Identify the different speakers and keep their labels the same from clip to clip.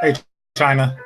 Speaker 1: Hey, China.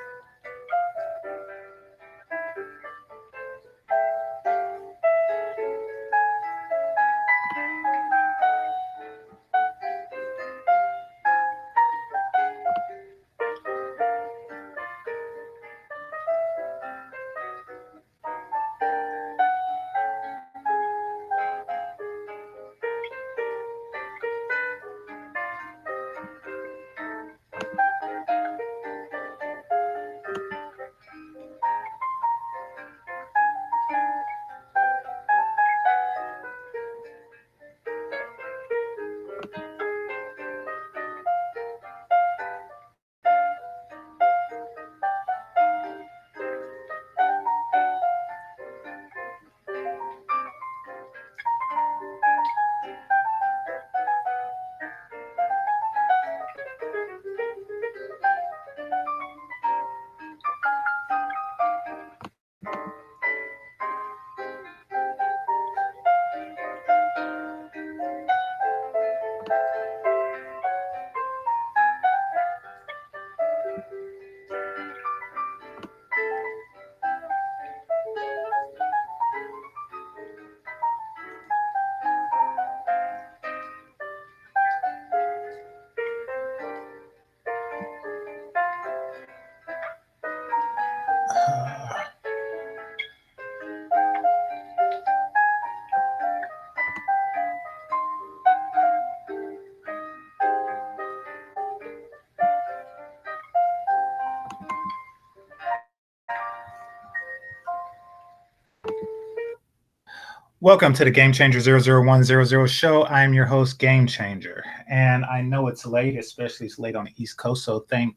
Speaker 1: Welcome to the Game Changer 00100 show. I'm your host, Game Changer. And I know it's late, especially it's late on the East Coast. So thank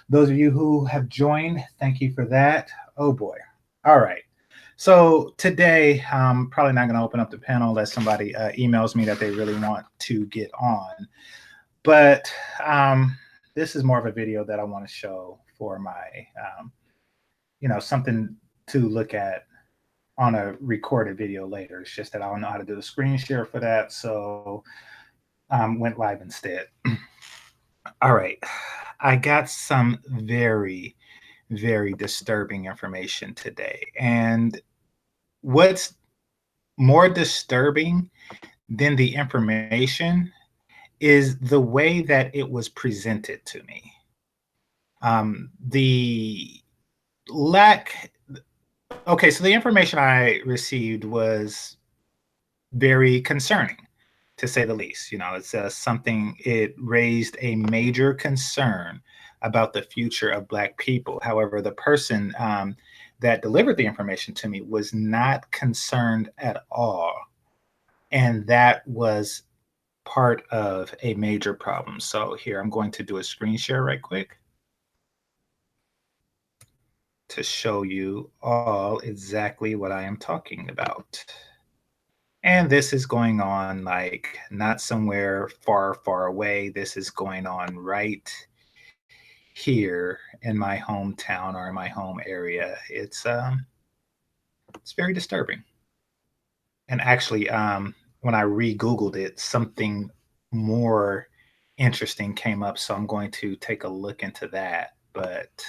Speaker 1: those of you who have joined. Thank you for that. Oh boy. All right. So today, I'm probably not going to open up the panel unless somebody emails me that they really want to get on. But this is more of a video that I want to show for my, something to look at on a recorded video later. It's just that I don't know how to do the screen share for that, so went live instead. All right, I got some very, very disturbing information today, and what's more disturbing than the information is the way that it was presented to me. The lack. Okay, so the information I received was very concerning, to say the least. It's something, it raised a major concern about the future of Black people. However, the person that delivered the information to me was not concerned at all. And that was part of a major problem. So here, I'm going to do a screen share right quick to show you all exactly what I am talking about. And this is going on like not somewhere far, far away. This is going on right here in my hometown or in my home area. It's very disturbing. And actually, when I re-Googled it, something more interesting came up. So I'm going to take a look into that. But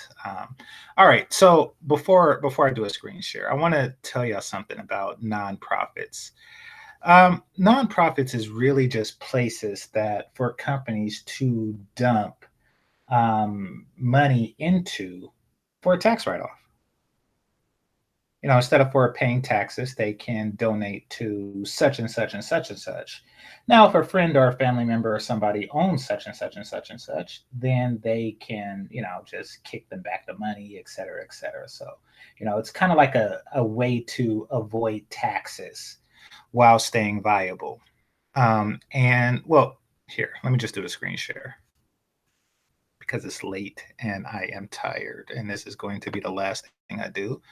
Speaker 1: all right. So before I do a screen share, I want to tell y'all something about nonprofits. Nonprofits is really just places that for companies to dump money into for a tax write-off. Instead of for paying taxes, they can donate to such and such and such and such. Now, if a friend or a family member or somebody owns such and such and such and such, then they can, just kick them back the money, et cetera, et cetera. So, it's kind of like a way to avoid taxes while staying viable. And well, here, let me just do a screen share because it's late and I am tired. And this is going to be the last thing I do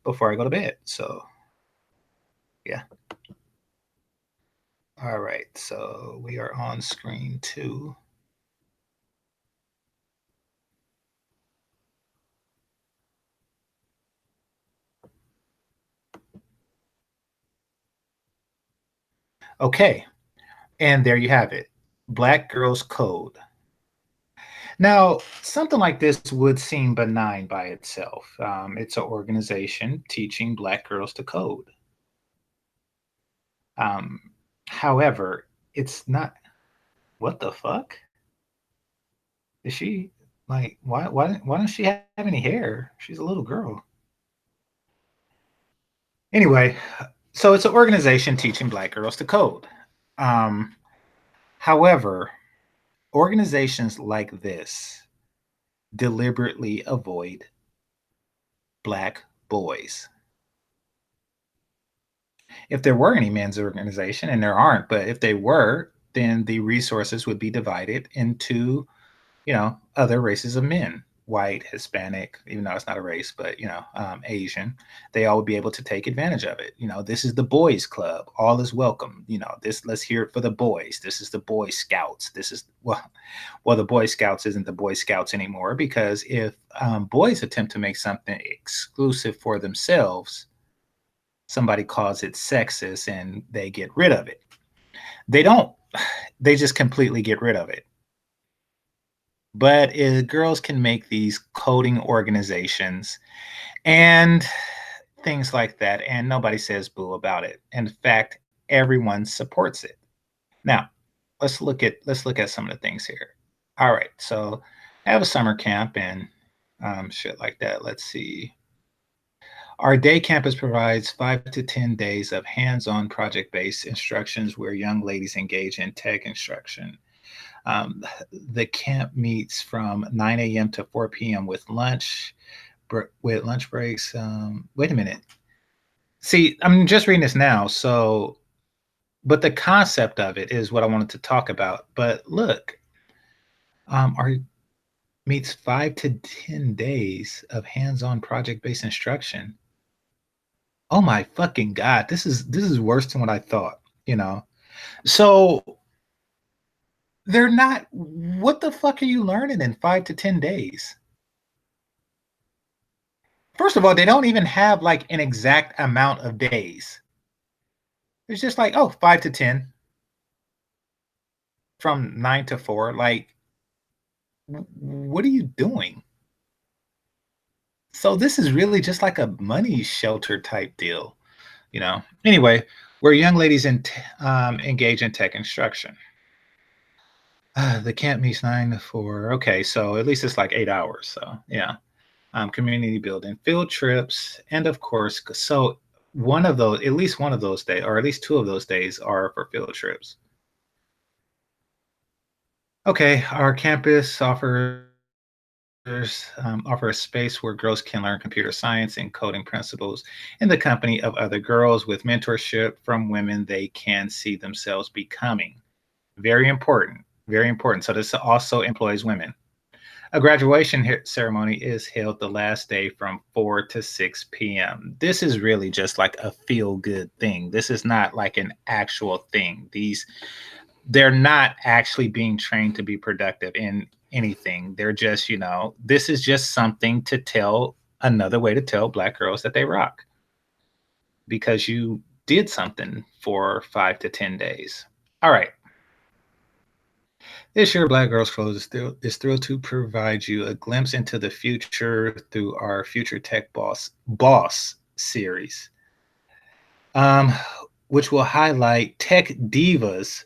Speaker 1: before I go to bed. So, yeah. All right. So we are on screen 2. Okay. And there you have it. Black Girls Code. Now, something like this would seem benign by itself. It's an organization teaching Black girls to code. Um, However, it's not. What the fuck? Is she like why doesn't she have any hair? She's a little girl. Anyway, so it's an organization teaching Black girls to code. Um, However, organizations like this deliberately avoid Black boys. If there were any men's organization, and there aren't, but if they were, then the resources would be divided into, other races of men, white, Hispanic, even though it's not a race, but, Asian. They all would be able to take advantage of it. This is the boys club. All is welcome. Let's hear it for the boys. This is the Boy Scouts. This is, well, the Boy Scouts isn't the Boy Scouts anymore, because if boys attempt to make something exclusive for themselves, somebody calls it sexist and they get rid of it. They don't, they just completely get rid of it. But girls can make these coding organizations and things like that, and nobody says boo about it. In fact, everyone supports it. Now, let's look at some of the things here. All right, so I have a summer camp and shit like that. Let's see. Our day campus provides 5 to 10 days of hands-on project-based instructions where young ladies engage in tech instruction. The camp meets from 9 a.m. to 4 p.m. with lunch breaks. Wait a minute. See, I'm just reading this now, so but the concept of it is what I wanted to talk about. But look, our meets 5 to 10 days of hands-on project-based instruction. Oh my fucking god, this is worse than what I thought, you know. So they're not what the fuck are you learning in 5 to 10 days? First of all, they don't even have like an exact amount of days. It's just like, oh, 5 to 10 from 9 to 4. Like, what are you doing? So this is really just like a money shelter type deal, you know. Anyway, where young ladies engage in tech instruction. The camp meets 9 to 4. Okay, so at least it's like 8 hours. So yeah, community building, field trips, and of course, so one of those, at least one of those days, or at least two of those days, are for field trips. Okay, our campus offer a space where girls can learn computer science and coding principles in the company of other girls with mentorship from women they can see themselves becoming. Very important. Very important. So this also employs women. A graduation ceremony is held the last day from 4 to 6 p.m. This is really just like a feel good thing. This is not like an actual thing. They're not actually being trained to be productive in anything. They're just, this is just something to tell another way to tell Black girls that they rock because you did something for 5 to 10 days. All right. This year, Black Girls Clothes is thrilled to provide you a glimpse into the future through our Future Tech Boss series, um, which will highlight tech divas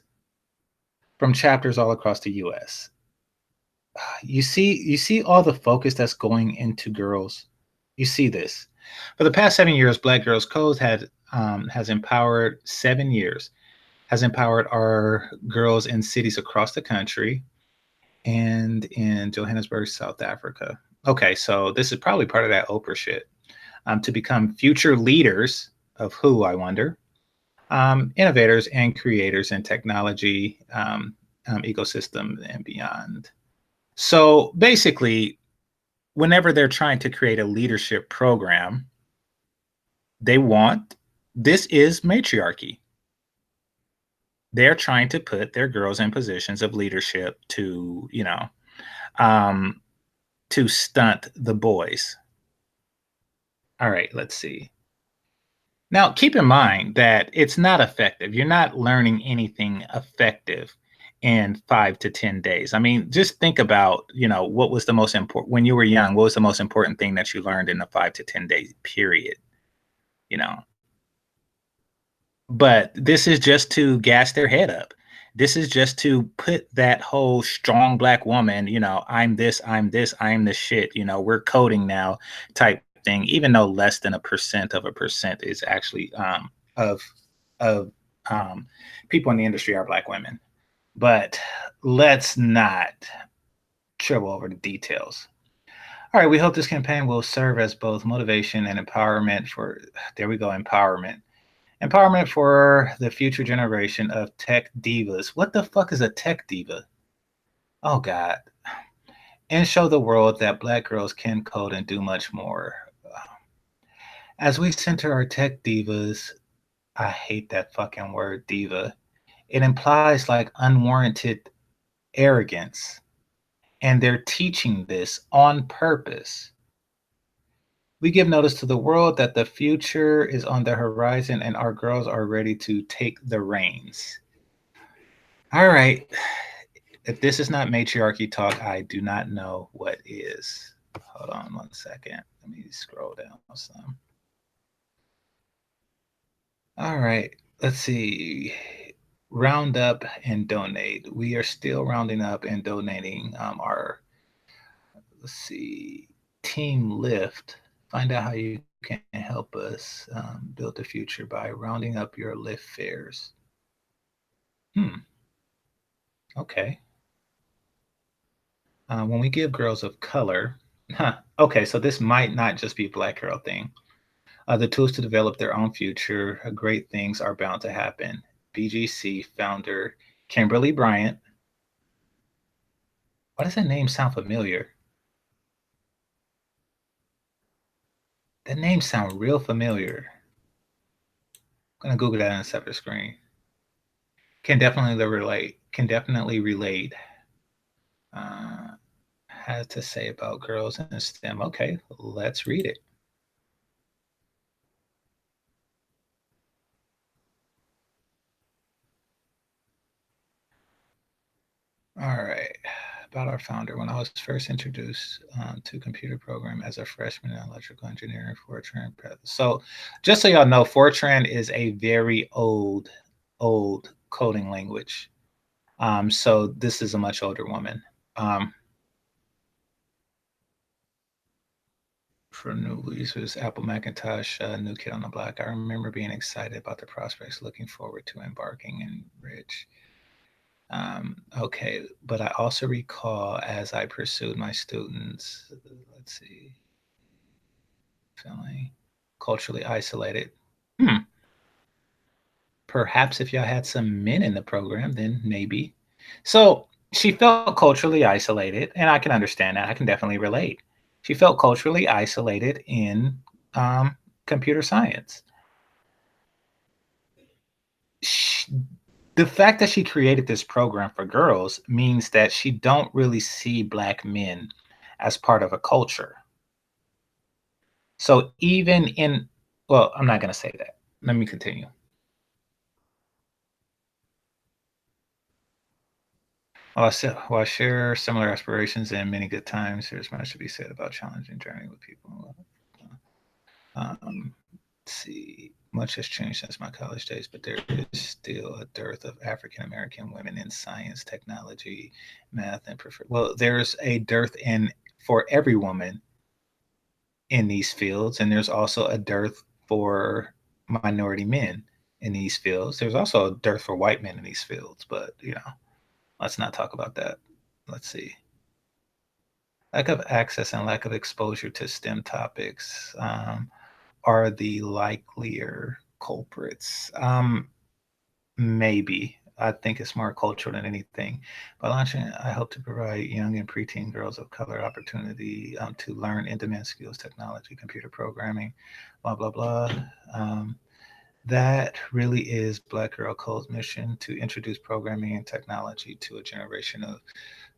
Speaker 1: from chapters all across the U.S. You see all the focus that's going into girls. You see this. For the past 7 years, Black Girls Code has empowered 7 years has empowered our girls in cities across the country and in Johannesburg, South Africa. Okay, so this is probably part of that Oprah shit. To become future leaders of who, I wonder, innovators and creators in technology, ecosystem, and beyond. So basically, whenever they're trying to create a leadership program, they want this is matriarchy. They're trying to put their girls in positions of leadership um, to stunt the boys. All right, let's see. Now, keep in mind that it's not effective. You're not learning anything effective in 5 to 10 days. I mean, just think about, what was the most important when you were young? What was the most important thing that you learned in a 5 to 10 day period? You know, but this is just to gas their head up. This is just to put that whole strong Black woman, I'm this, I'm this, I'm the shit, we're coding now type thing, even though less than a% is actually of people in the industry are Black women. But let's not trouble over the details. All right, we hope this campaign will serve as both motivation and empowerment for, there we go, empowerment for the future generation of tech divas. What the fuck is a tech diva? Oh, God. And show the world that Black girls can code and do much more. As we center our tech divas, I hate that fucking word, diva. It implies like unwarranted arrogance. And they're teaching this on purpose. We give notice to the world that the future is on the horizon and our girls are ready to take the reins. All right. If this is not matriarchy talk, I do not know what is. Hold on 1 second. Let me scroll down some. All right. Let's see. Round up and donate. We are still rounding up and donating our, let's see, Team Lift. Find out how you can help us build the future by rounding up your Lyft fares. Okay. When we give girls of color, okay, so this might not just be Black girl thing. The tools to develop their own future. Great things are bound to happen. BGC founder Kimberly Bryant. Why does that name sound familiar? That name sound real familiar. I'm gonna Google that on a separate screen. Can definitely relate. Can definitely relate. Uh, has to say about girls in STEM. Okay, let's read it. All right. About our founder. When I was first introduced to computer program as a freshman in electrical engineering, Fortran. So, just so y'all know, Fortran is a very old coding language. So this is a much older woman. Um, for new users, Apple Macintosh, new kid on the block. I remember being excited about the prospects, looking forward to embarking in rich. Okay, but I also recall as I pursued my students, let's see, feeling culturally isolated. Hmm. Perhaps if y'all had some men in the program, then maybe. So she felt culturally isolated, and I can understand that. I can definitely relate. She felt culturally isolated in computer science. Sh The fact that she created this program for girls means that she don't really see black men as part of a culture. So even in well, I'm not gonna say that. Let me continue. While I share similar aspirations and many good times, there's much to be said about challenging journey with people. Let's see. Much has changed since my college days, but there is still a dearth of African American women in science, technology, math, and prefer. Well, there's a dearth in for every woman in these fields, and there's also a dearth for minority men in these fields. There's also a dearth for white men in these fields, but let's not talk about that. Let's see. Lack of access and lack of exposure to STEM topics are the likelier culprits. Maybe. I think it's more cultural than anything. By launching, I hope to provide young and preteen girls of color opportunity to learn in-demand skills, technology, computer programming, blah, blah, blah. That really is Black Girl Code's mission to introduce programming and technology to a generation of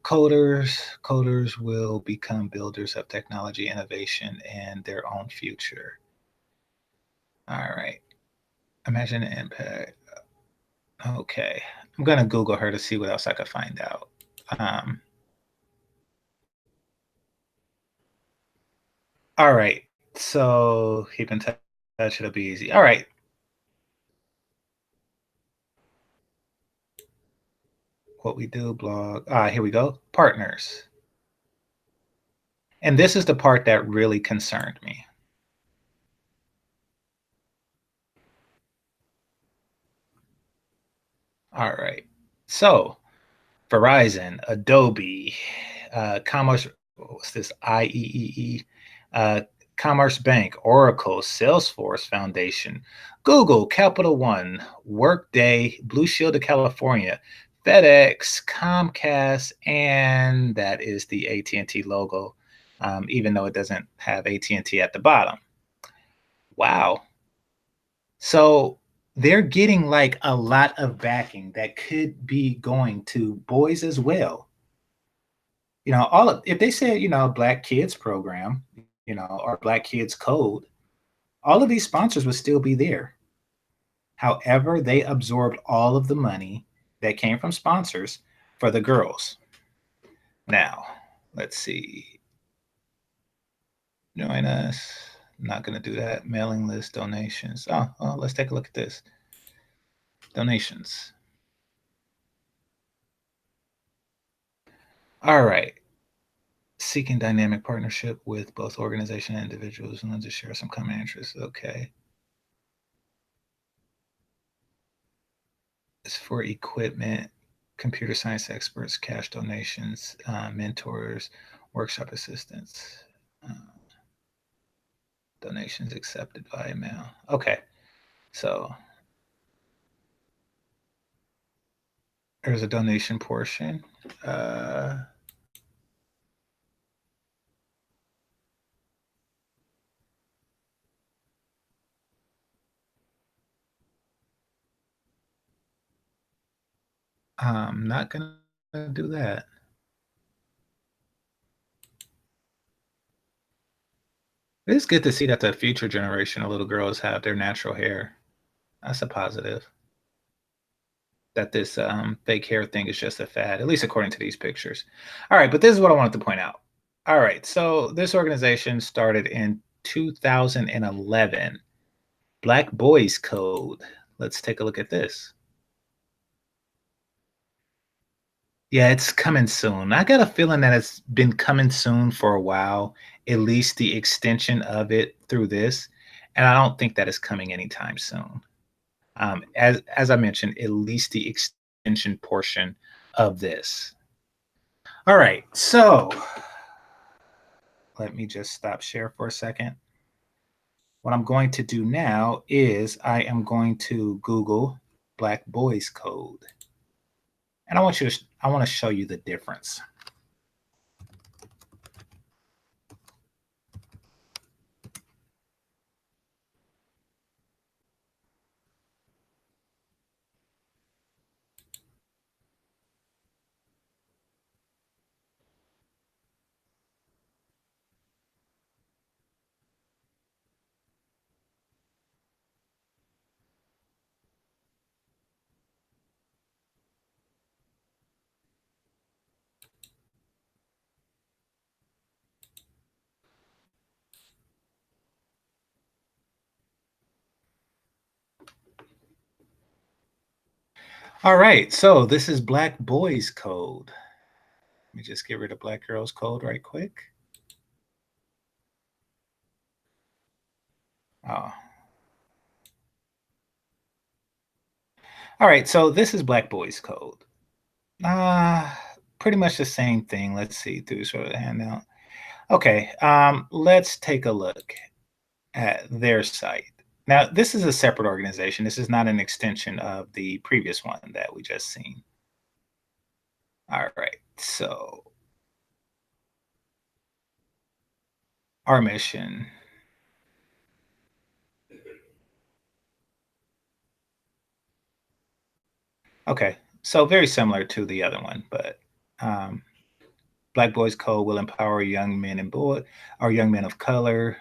Speaker 1: coders. Coders will become builders of technology innovation and their own future. All right. Imagine the impact. Okay. I'm going to Google her to see what else I could find out. Um, all right. So keep in touch. It'll be easy. All right. What we do blog. Here we go. Partners. And this is the part that really concerned me. All right. So Verizon, Adobe, Commerce, what's this? IEEE, uh, Commerce Bank, Oracle, Salesforce Foundation, Google, Capital One, Workday, Blue Shield of California, FedEx, Comcast, and that is the AT&T logo, even though it doesn't have AT&T at the bottom. Wow. So they're getting like a lot of backing that could be going to boys as well. All of if they said, Black Kids Program, or Black Kids Code, all of these sponsors would still be there. However, they absorbed all of the money that came from sponsors for the girls. Now, let's see. Join us. I'm not going to do that. Mailing list donations. Oh, let's take a look at this. Donations. All right. Seeking dynamic partnership with both organization and individuals and to share some common interests. Okay. It's for equipment, computer science experts, cash donations, mentors, workshop assistants. Uh, Donations accepted via mail. Okay, so there's a donation portion. I'm not gonna do that. It's good to see that the future generation of little girls have their natural hair. That's a positive. That this fake hair thing is just a fad, at least according to these pictures. All right, but this is what I wanted to point out. All right, so this organization started in 2011. Black Boys Code. Let's take a look at this. Yeah, it's coming soon. I got a feeling that it's been coming soon for a while, at least the extension of it through this. And I don't think that is coming anytime soon. As I mentioned, at least the extension portion of this. All right, so let me just stop share for a second. What I'm going to do now is I am going to Google Black Boys Code. And I want to show you the difference. All right, so this is Black Boys Code. Let me just get rid of Black Girls Code right quick. Oh. All right, so this is Black Boys Code. Pretty much the same thing. Let's see through sort of the handout. Okay, let's take a look at their site. Now, this is a separate organization. This is not an extension of the previous one that we just seen. All right, so our mission. Okay, so very similar to the other one, but um, Black Boys Code will empower young men and boy, or young men of color,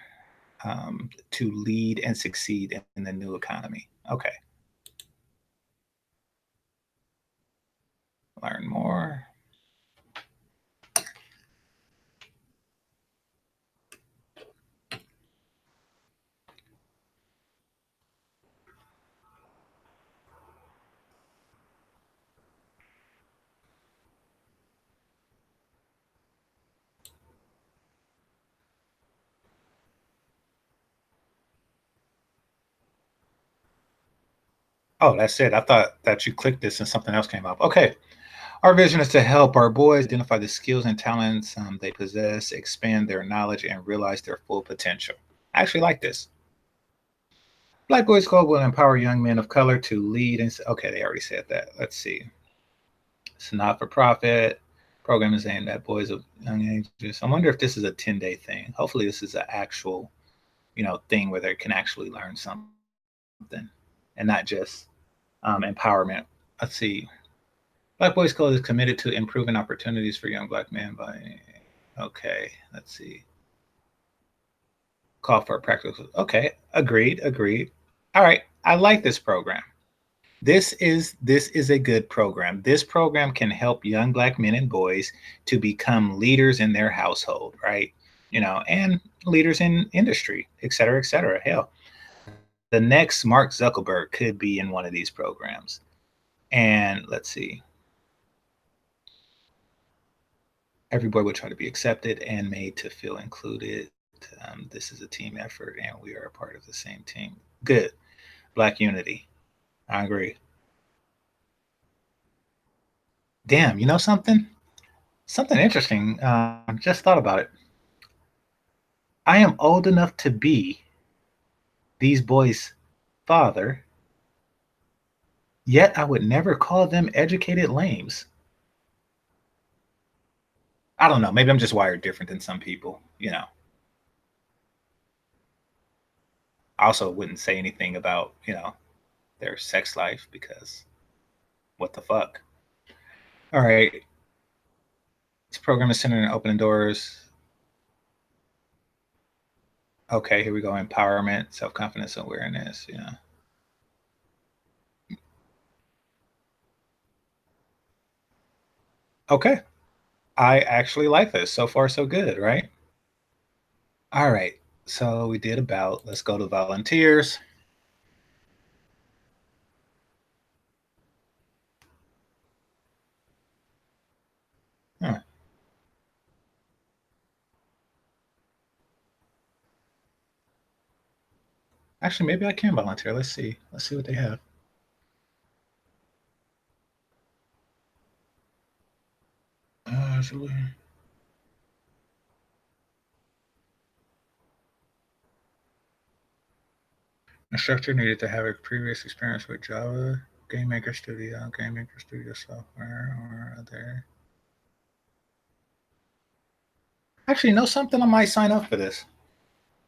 Speaker 1: to lead and succeed in the new economy. Okay, learn more. Oh, that's it. I thought that you clicked this and something else came up. Okay. Our vision is to help our boys identify the skills and talents they possess, expand their knowledge, and realize their full potential. I actually like this. Black Boys Club will empower young men of color to lead. And okay, they already said that. Let's see. It's a not for profit. Program is aimed at boys of young ages. I wonder if this is a 10-day thing. Hopefully, this is an actual, thing where they can actually learn something and not just empowerment. Let's see. Black Boys Club is committed to improving opportunities for young black men by. Okay, let's see. Call for a practical. Okay, agreed. All right, I like this program. This is a good program. This program can help young black men and boys to become leaders in their household, right? And leaders in industry, et cetera, et cetera. Hell, the next Mark Zuckerberg could be in one of these programs. And let's see. Every boy would try to be accepted and made to feel included. This is a team effort, and we are a part of the same team. Good. Black unity. I agree. Damn, you know something? Something interesting. Just thought about it. I am old enough to be these boys' father, yet I would never call them educated lames. I don't know. Maybe I'm just wired different than some people. I also wouldn't say anything about, their sex life because what the fuck? All right. This program is centered in opening doors. Okay, here we go. Empowerment, self confidence, awareness. Yeah. Okay. I actually like this. So far, so good, right? All right. So we did about, let's go to volunteers. Huh. Actually, maybe I can volunteer. Let's see. Let's see what they have. Absolutely. Instructor needed to have a previous experience with Java, Game Maker Studio software, or other. Actually, know something? I might sign up for this.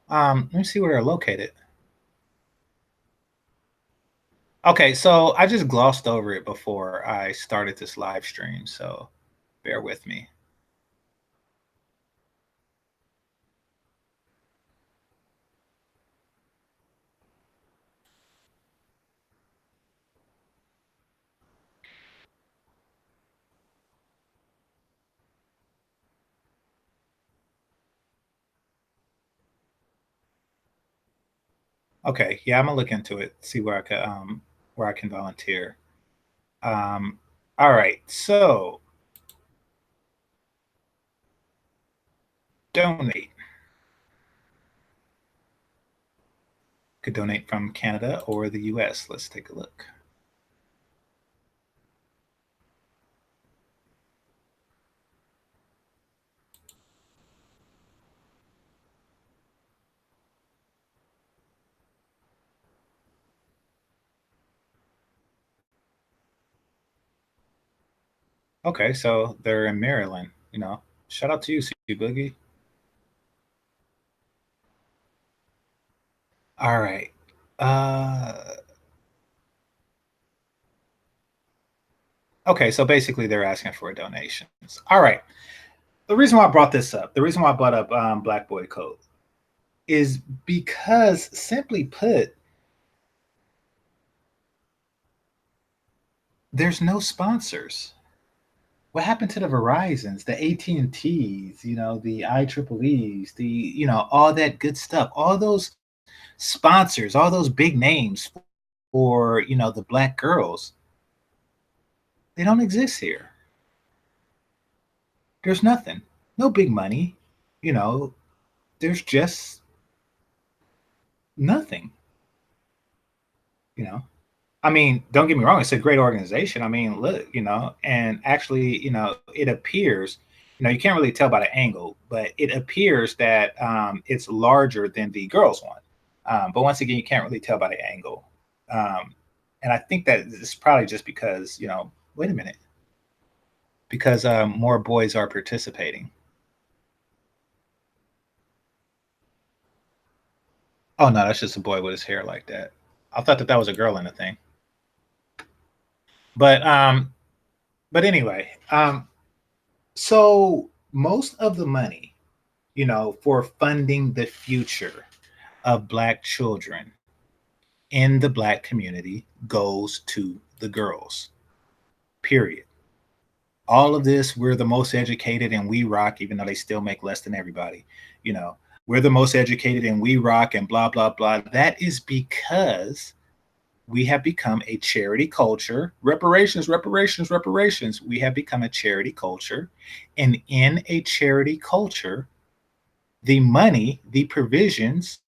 Speaker 1: Let me see where they're located. Okay, so I just glossed over it before I started this live stream, so bear with me. Okay, yeah, I'm gonna look into it, see where I can volunteer. Um, all right, so donate. Could donate from Canada or the US. Let's take a look. Okay, so they're in Maryland. Shout out to you, C Boogie. All right. Uh, okay, so basically they're asking for donations. All right. The reason why I brought this up, the reason why I brought up Black Boy Code is because, simply put, there's no sponsors. What happened to the Verizons, the AT&Ts, the IEEEs, all that good stuff, all those sponsors, all those big names for, the black girls, they don't exist here. There's nothing. No big money. You know, there's just nothing, you know. I mean, don't get me wrong, it's a great organization. I mean, look, and actually, it appears, you can't really tell by the angle, but it appears that it's larger than the girls one. But once again, you can't really tell by the angle. Um, and I think that it's probably just because, wait a minute, because more boys are participating. Oh no, that's just a boy with his hair like that. I thought that was a girl in the thing. But anyway, so most of the money, for funding the future of black children in the black community goes to the girls. Period. All of this, we're the most educated and we rock, even though they still make less than everybody. You know, we're the most educated and we rock and blah blah blah. That is because we have become a charity culture. Reparations, reparations, reparations. We have become a charity culture. And in a charity culture, the money, the provisions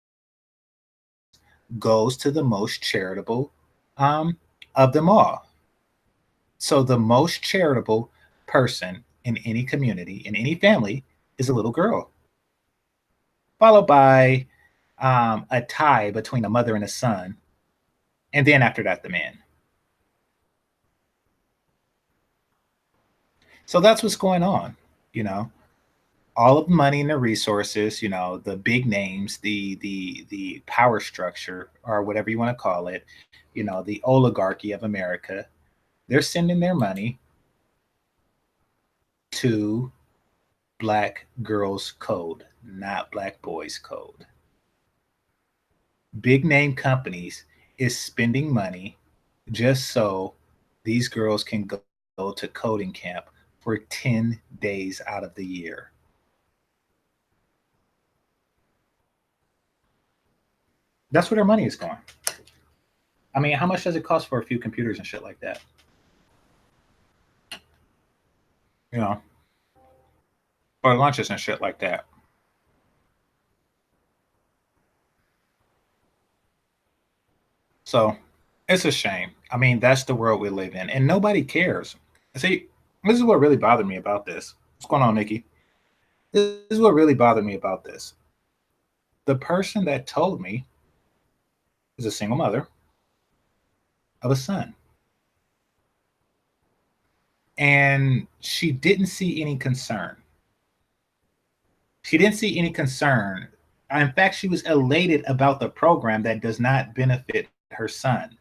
Speaker 1: goes to the most charitable um, of them all. So the most charitable person in any community, in any family, is a little girl, followed by a tie between a mother and a son, and then after that, the men. So that's what's going on. You know, all of the money and the resources, the big names, the power structure, or whatever you want to call it, the oligarchy of America, they're sending their money to Black Girls Code, not Black Boys Code. Big name companies is spending money just so these girls can go to coding camp for 10 days out of the year. That's where their money is going. I mean, how much does it cost for a few computers and shit like that? You know, or lunches and shit like that. So it's a shame. I mean, that's the world we live in, and nobody cares. See, this is what really bothered me about this. What's going on, Nikki? This is what really bothered me about this. The person that told me is a single mother of a son. And she didn't see any concern. She didn't see any concern. In fact, she was elated about the program that does not benefit her son.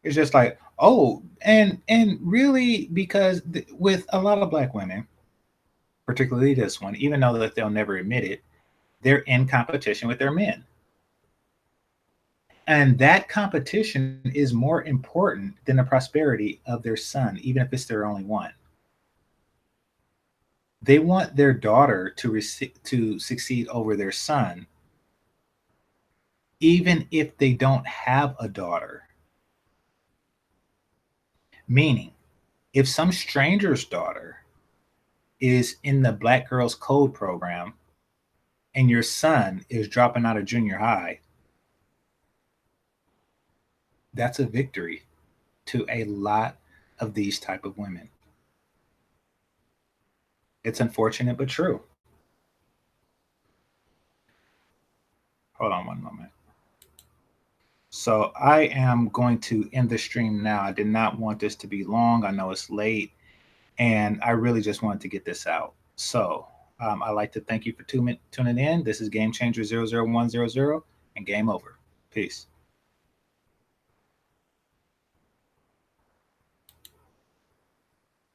Speaker 1: It's just like, oh, and really, because with a lot of Black women, particularly this one, even though that they'll never admit it, they're in competition with their men. And that competition is more important than the prosperity of their son, even if it's their only one. They want their daughter to succeed over their son, even if they don't have a daughter. Meaning, if some stranger's daughter is in the Black Girls Code program and your son is dropping out of junior high, that's a victory to a lot of these type of women. It's unfortunate but true. Hold on one moment. So I am going to end the stream now. I did not want this to be long. I know it's late, and I really just wanted to get this out. So I'd like to thank you for tuning in. This is Game Changer 00100, and game over. Peace.